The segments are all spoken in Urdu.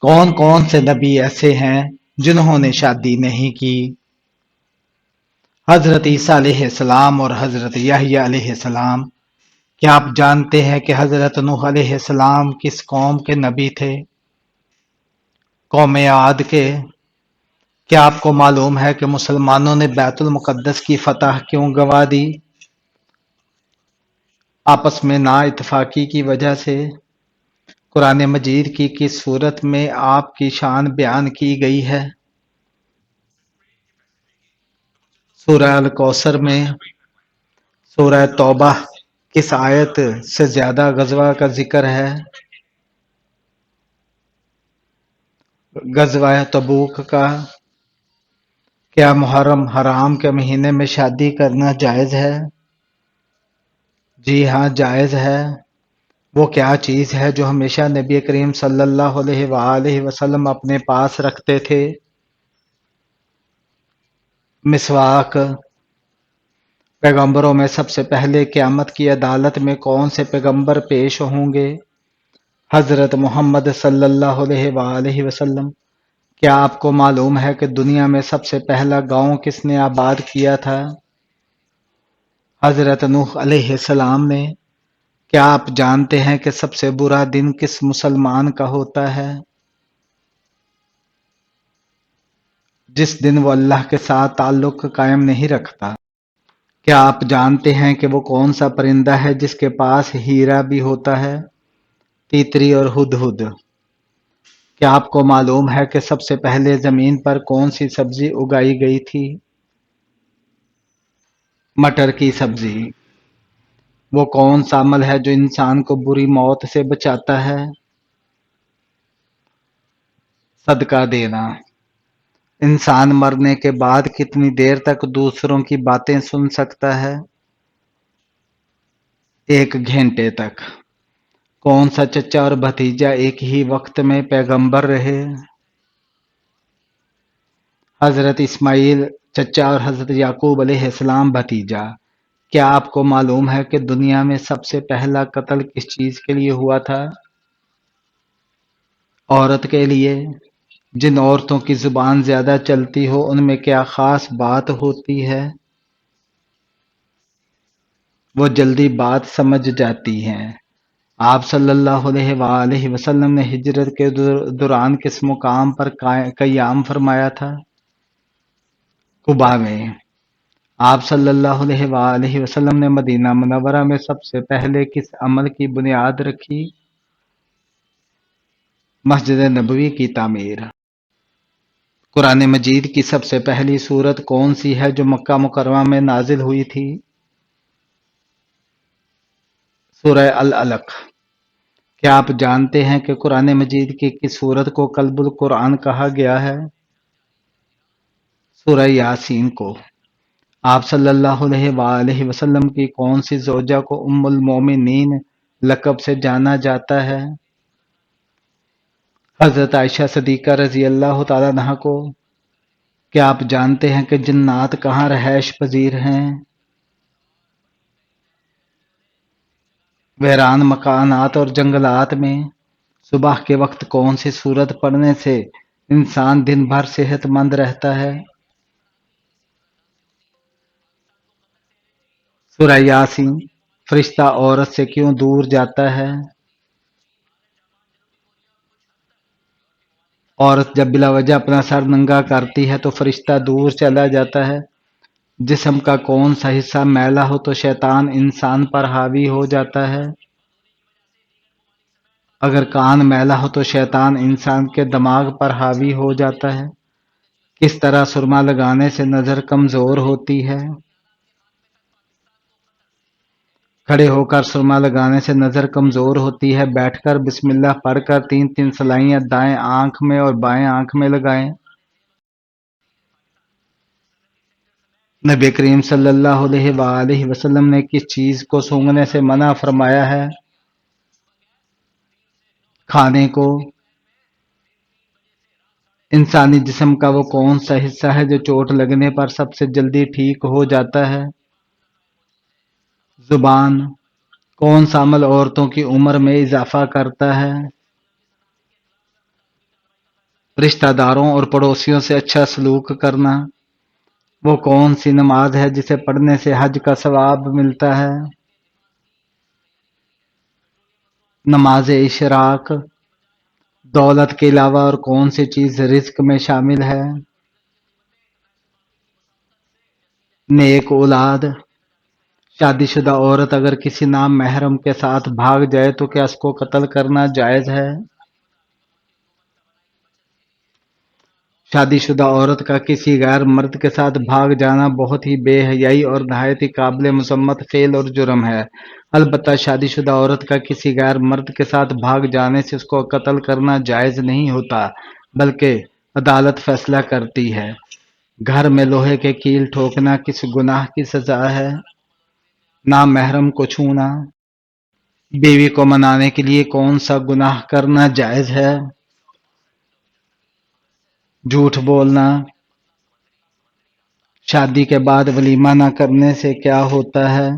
کون کون سے نبی ایسے ہیں جنہوں نے شادی نہیں کی؟ حضرت عیسیٰ علیہ السلام اور حضرت یحییٰ علیہ السلام۔ کیا آپ جانتے ہیں کہ حضرت نوح علیہ السلام کس قوم کے نبی تھے؟ قوم عاد کے۔ کیا آپ کو معلوم ہے کہ مسلمانوں نے بیت المقدس کی فتح کیوں گنوا دی؟ آپس میں نا اتفاقی کی وجہ سے۔ قرآن مجید کی کس صورت میں آپ کی شان بیان کی گئی ہے؟ سورہ الکوثر میں۔ سورہ توبہ کس آیت سے زیادہ غزوہ کا ذکر ہے؟ غزوہ تبوک کا۔ کیا محرم حرام کے مہینے میں شادی کرنا جائز ہے؟ جی ہاں، جائز ہے۔ وہ کیا چیز ہے جو ہمیشہ نبی کریم صلی اللہ علیہ وآلہ وسلم اپنے پاس رکھتے تھے؟ مسواک۔ پیغمبروں میں سب سے پہلے قیامت کی عدالت میں کون سے پیغمبر پیش ہوں گے؟ حضرت محمد صلی اللہ علیہ وآلہ وسلم۔ کیا آپ کو معلوم ہے کہ دنیا میں سب سے پہلا گاؤں کس نے آباد کیا تھا؟ حضرت نوح علیہ السلام نے۔ کیا آپ جانتے ہیں کہ سب سے برا دن کس مسلمان کا ہوتا ہے؟ جس دن وہ اللہ کے ساتھ تعلق قائم نہیں رکھتا۔ کیا آپ جانتے ہیں کہ وہ کون سا پرندہ ہے جس کے پاس ہیرا بھی ہوتا ہے؟ تیتری اور ہدہد۔ کیا آپ کو معلوم ہے کہ سب سے پہلے زمین پر کون سی سبزی اگائی گئی تھی؟ مٹر کی سبزی۔ وہ کون سا عمل ہے جو انسان کو بری موت سے بچاتا ہے؟ صدقہ دینا۔ انسان مرنے کے بعد کتنی دیر تک دوسروں کی باتیں سن سکتا ہے؟ 1 گھنٹے تک۔ کون سا چچا اور بھتیجا ایک ہی وقت میں پیغمبر رہے؟ حضرت اسماعیل چچا اور حضرت یعقوب علیہ السلام بھتیجا۔ کیا آپ کو معلوم ہے کہ دنیا میں سب سے پہلا قتل کس چیز کے لیے ہوا تھا؟ عورت کے لیے۔ جن عورتوں کی زبان زیادہ چلتی ہو ان میں کیا خاص بات ہوتی ہے؟ وہ جلدی بات سمجھ جاتی ہیں۔ آپ صلی اللہ علیہ وآلہ وسلم نے ہجرت کے دوران کس مقام پر قیام فرمایا تھا؟ قباء میں۔ آپ صلی اللہ علیہ وآلہ وسلم نے مدینہ منورہ میں سب سے پہلے کس عمل کی بنیاد رکھی؟ مسجد نبوی کی تعمیر۔ قرآن مجید کی سب سے پہلی سورت کون سی ہے جو مکہ مکرمہ میں نازل ہوئی تھی؟ سورہ العلق۔ کیا آپ جانتے ہیں کہ قرآن مجید کی کس سورت کو کلب القرآن کہا گیا ہے؟ سورہ یاسین کو۔ آپ صلی اللہ علیہ وآلہ وسلم کی کون سی زوجہ کو ام المومنین لقب سے جانا جاتا ہے؟ حضرت عائشہ صدیقہ رضی اللہ تعالیٰ عنہا کو۔ کیا آپ جانتے ہیں کہ جنات کہاں رہائش پذیر ہیں؟ ویران مکانات اور جنگلات میں۔ صبح کے وقت کون سی سورت پڑھنے سے انسان دن بھر صحت مند رہتا ہے؟ سورہ یاسین۔ فرشتہ عورت سے کیوں دور جاتا ہے؟ عورت جب بلا وجہ اپنا سر ننگا کرتی ہے تو فرشتہ دور چلا جاتا ہے۔ جسم کا کون سا حصہ میلا ہو تو شیطان انسان پر حاوی ہو جاتا ہے؟ اگر کان میلا ہو تو شیطان انسان کے دماغ پر حاوی ہو جاتا ہے۔ کس طرح سرما لگانے سے نظر کمزور ہوتی ہے؟ کھڑے ہو کر سرما لگانے سے نظر کمزور ہوتی ہے۔ بیٹھ کر بسم اللہ پڑھ کر 3 سلائیاں دائیں آنکھ میں اور بائیں آنکھ میں لگائیں۔ نبی کریم صلی اللہ علیہ وآلہ وسلم نے کس چیز کو سونگھنے سے منع فرمایا ہے؟ کھانے کو۔ انسانی جسم کا وہ کون سا حصہ ہے جو چوٹ لگنے پر سب سے جلدی ٹھیک ہو جاتا ہے؟ زبان۔ کون سا عمل عورتوں کی عمر میں اضافہ کرتا ہے؟ رشتہ داروں اور پڑوسیوں سے اچھا سلوک کرنا۔ وہ کون سی نماز ہے جسے پڑھنے سے حج کا ثواب ملتا ہے؟ نماز اشراق۔ دولت کے علاوہ اور کون سی چیز رزق میں شامل ہے؟ نیک اولاد۔ شادی شدہ عورت اگر کسی نام محرم کے ساتھ بھاگ جائے تو کیا اس کو قتل کرنا جائز ہے؟ شادی شدہ عورت کا کسی غیر مرد کے ساتھ بھاگ جانا بہت ہی بے حیائی اور نہایت ہی قابل مذمت فعل اور جرم ہے۔ البتہ شادی شدہ عورت کا کسی غیر مرد کے ساتھ بھاگ جانے سے اس کو قتل کرنا جائز نہیں ہوتا، بلکہ عدالت فیصلہ کرتی ہے۔ گھر میں لوہے کے کیل ٹھوکنا کس گناہ کی سزا ہے؟ نامحرم کو چھونا۔ بیوی کو منانے کے لیے کون سا گناہ کرنا جائز ہے؟ جھوٹ بولنا۔ شادی کے بعد ولیمہ نہ کرنے سے کیا ہوتا ہے؟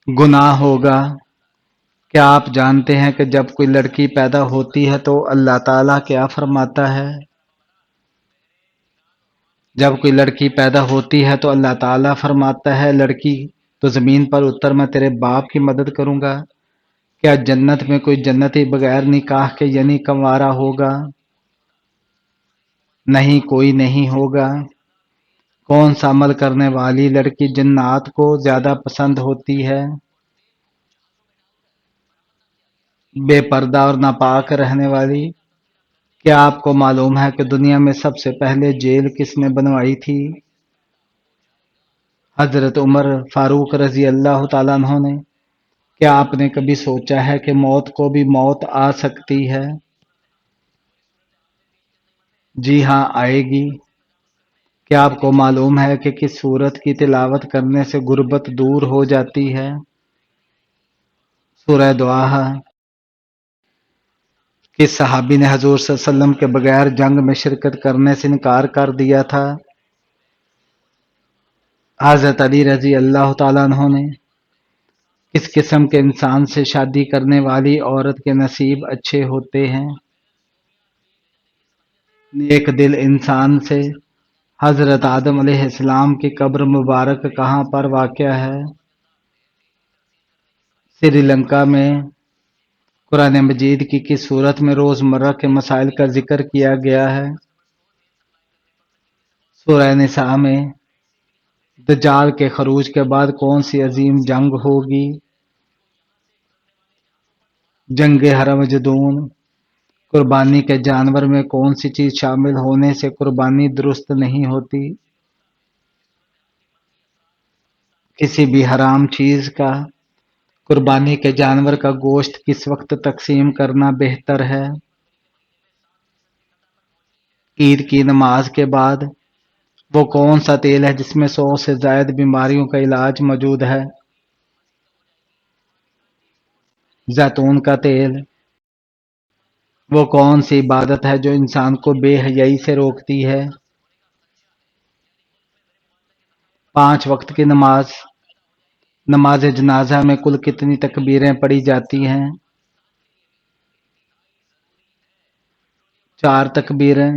گناہ ہوگا۔ کیا آپ جانتے ہیں کہ جب کوئی لڑکی پیدا ہوتی ہے تو اللہ تعالیٰ کیا فرماتا ہے؟ جب کوئی لڑکی پیدا ہوتی ہے تو اللہ تعالیٰ فرماتا ہے، لڑکی تو زمین پر اتر، میں تیرے باپ کی مدد کروں گا۔ کیا جنت میں کوئی جنتی بغیر نکاح کے یعنی کنوارا ہوگا؟ نہیں، کوئی نہیں ہوگا۔ کون سا عمل کرنے والی لڑکی جنات کو زیادہ پسند ہوتی ہے؟ بے پردہ اور ناپاک رہنے والی۔ کیا آپ کو معلوم ہے کہ دنیا میں سب سے پہلے جیل کس نے بنوائی تھی؟ حضرت عمر فاروق رضی اللہ تعالیٰ عنہ نے۔ کیا آپ نے کبھی سوچا ہے کہ موت کو بھی موت آ سکتی ہے؟ جی ہاں، آئے گی۔ کیا آپ کو معلوم ہے کہ کس سورت کی تلاوت کرنے سے غربت دور ہو جاتی ہے؟ سورہ دعا۔ کس صحابی نے حضور صلی اللہ علیہ وسلم کے بغیر جنگ میں شرکت کرنے سے انکار کر دیا تھا؟ حضرت علی رضی اللہ تعالیٰ عنہ نے۔ کس قسم کے انسان سے شادی کرنے والی عورت کے نصیب اچھے ہوتے ہیں؟ نیک دل انسان سے۔ حضرت آدم علیہ السلام کی قبر مبارک کہاں پر واقع ہے؟ سری لنکا میں۔ قرآن مجید کی کس صورت میں روزمرہ کے مسائل کا ذکر کیا گیا ہے؟ سورہ نساء میں۔ دجال کے خروج کے بعد کون سی عظیم جنگ ہوگی؟ جنگ ہرمجدون۔ قربانی کے جانور میں کون سی چیز شامل ہونے سے قربانی درست نہیں ہوتی؟ کسی بھی حرام چیز کا۔ قربانی کے جانور کا گوشت کس وقت تقسیم کرنا بہتر ہے؟ عید کی نماز کے بعد۔ وہ کون سا تیل ہے جس میں 100 سے زائد بیماریوں کا علاج موجود ہے؟ زیتون کا تیل۔ وہ کون سی عبادت ہے جو انسان کو بے حیائی سے روکتی ہے؟ 5 وقت کی نماز۔ نماز جنازہ میں کل کتنی تکبیریں پڑھی جاتی ہیں؟ 4 تکبیریں۔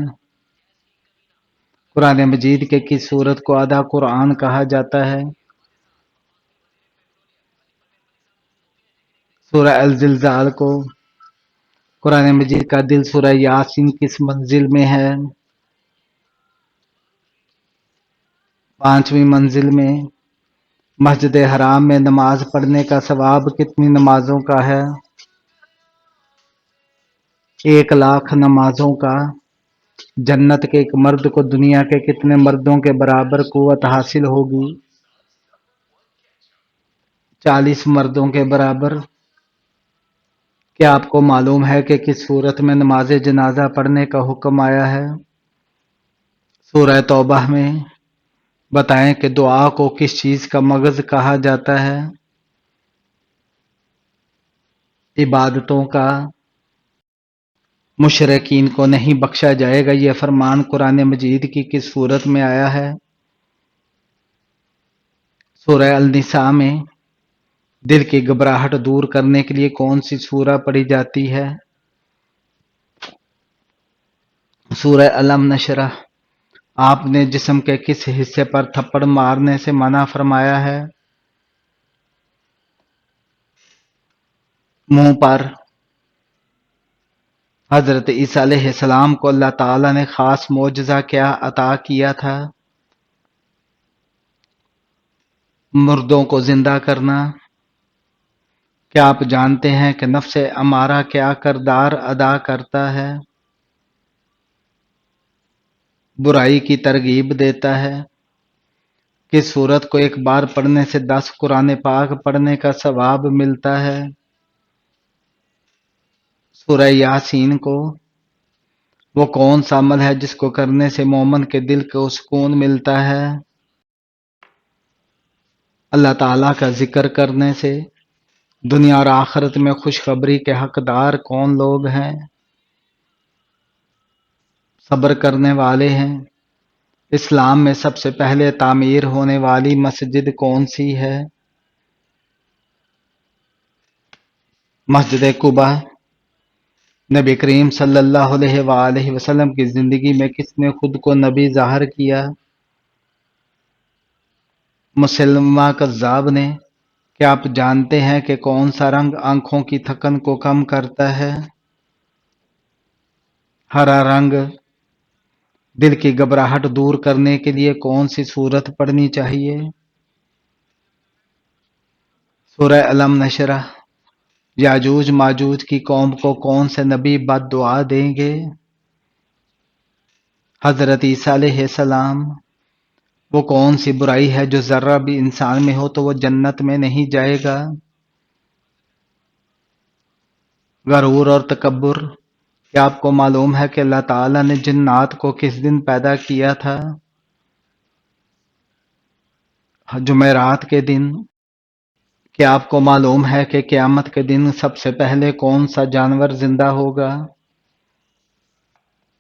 قرآن مجید کے کس سورت کو آدھا قرآن کہا جاتا ہے؟ سورہ الزلزال کو۔ قرآن مجید کا دل سورہ یاسین کس منزل میں ہے؟ 5ویں منزل میں۔ مسجد حرام میں نماز پڑھنے کا ثواب کتنی نمازوں کا ہے؟ 1,00,000 نمازوں کا۔ جنت کے ایک مرد کو دنیا کے کتنے مردوں کے برابر قوت حاصل ہوگی؟ 40 مردوں کے برابر۔ کیا آپ کو معلوم ہے کہ کس صورت میں نماز جنازہ پڑھنے کا حکم آیا ہے؟ سورہ توبہ میں۔ بتائیں کہ دعا کو کس چیز کا مغز کہا جاتا ہے؟ عبادتوں کا۔ مشرکین کو نہیں بخشا جائے گا، یہ فرمان قرآن مجید کی کس صورت میں آیا ہے؟ سورہ النساء میں۔ دل کی گھبراہٹ دور کرنے کے لیے کون سی سورہ پڑھی جاتی ہے؟ سورہ علم نشرح، آپ نے جسم کے کس حصے پر تھپڑ مارنے سے منع فرمایا ہے؟ منہ پر۔ حضرت عیسیٰ علیہ السلام کو اللہ تعالیٰ نے خاص معجزہ کیا عطا کیا تھا؟ مردوں کو زندہ کرنا۔ کیا آپ جانتے ہیں کہ نفس امارہ کیا کردار ادا کرتا ہے؟ برائی کی ترغیب دیتا ہے۔ کس سورت کو ایک بار پڑھنے سے 10 قرآن پاک پڑھنے کا ثواب ملتا ہے؟ سورہ یاسین کو۔ وہ کون سا عمل ہے جس کو کرنے سے مومن کے دل کو سکون ملتا ہے؟ اللہ تعالیٰ کا ذکر کرنے سے۔ دنیا اور آخرت میں خوشخبری کے حقدار کون لوگ ہیں؟ صبر کرنے والے ہیں۔ اسلام میں سب سے پہلے تعمیر ہونے والی مسجد کون سی ہے؟ مسجد قباء۔ نبی کریم صلی اللہ علیہ وآلہ وسلم کی زندگی میں کس نے خود کو نبی ظاہر کیا؟ مسلمہ کذاب نے۔ کیا آپ جانتے ہیں کہ کون سا رنگ آنکھوں کی تھکن کو کم کرتا ہے؟ ہرا رنگ۔ دل کی گھبراہٹ دور کرنے کے لیے کون سی سورت پڑھنی چاہیے؟ سورہ علم نشرح۔ یاجوج ماجوج کی قوم کو کون سے نبی بد دعا دیں گے؟ حضرت عیسیٰ علیہ السلام۔ وہ کون سی برائی ہے جو ذرہ بھی انسان میں ہو تو وہ جنت میں نہیں جائے گا؟ غرور اور تکبر۔ کیا آپ کو معلوم ہے کہ اللہ تعالیٰ نے جنات کو کس دن پیدا کیا تھا؟ جمعرات کے دن۔ کیا آپ کو معلوم ہے کہ قیامت کے دن سب سے پہلے کون سا جانور زندہ ہوگا؟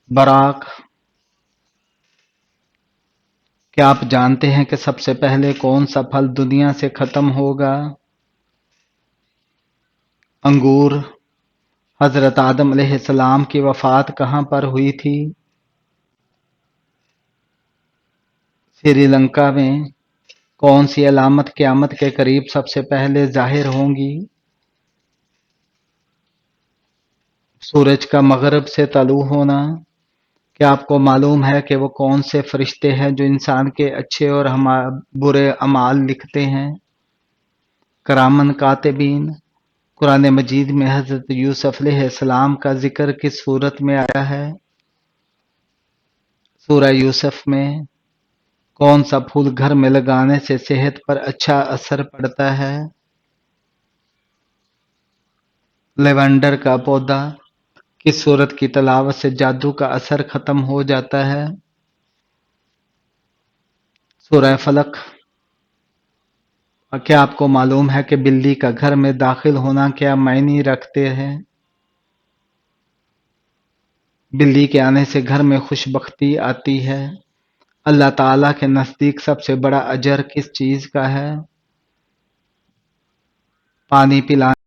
براق۔ کیا آپ جانتے ہیں کہ سب سے پہلے کون سا پھل دنیا سے ختم ہوگا؟ انگور۔ حضرت آدم علیہ السلام کی وفات کہاں پر ہوئی تھی؟ سری لنکا میں۔ کون سی علامت قیامت کے قریب سب سے پہلے ظاہر ہوں گی؟ سورج کا مغرب سے طلوع ہونا۔ کیا آپ کو معلوم ہے کہ وہ کون سے فرشتے ہیں جو انسان کے اچھے اور برے اعمال لکھتے ہیں؟ کرامن کاتبین۔ قرآن مجید میں حضرت یوسف علیہ السلام کا ذکر کس سورت میں آیا ہے؟ سورہ یوسف میں۔ کون سا پھول گھر میں لگانے سے صحت پر اچھا اثر پڑتا ہے؟ لیونڈر کا پودا۔ کس سورت کی تلاوت سے جادو کا اثر ختم ہو جاتا ہے؟ سورہ فلق۔ کیا آپ کو معلوم ہے کہ بلی کا گھر میں داخل ہونا کیا معنی رکھتے ہیں؟ بلی کے آنے سے گھر میں خوش بختی آتی ہے۔ اللہ تعالیٰ کے نزدیک سب سے بڑا اجر کس چیز کا ہے؟ پانی پلانا۔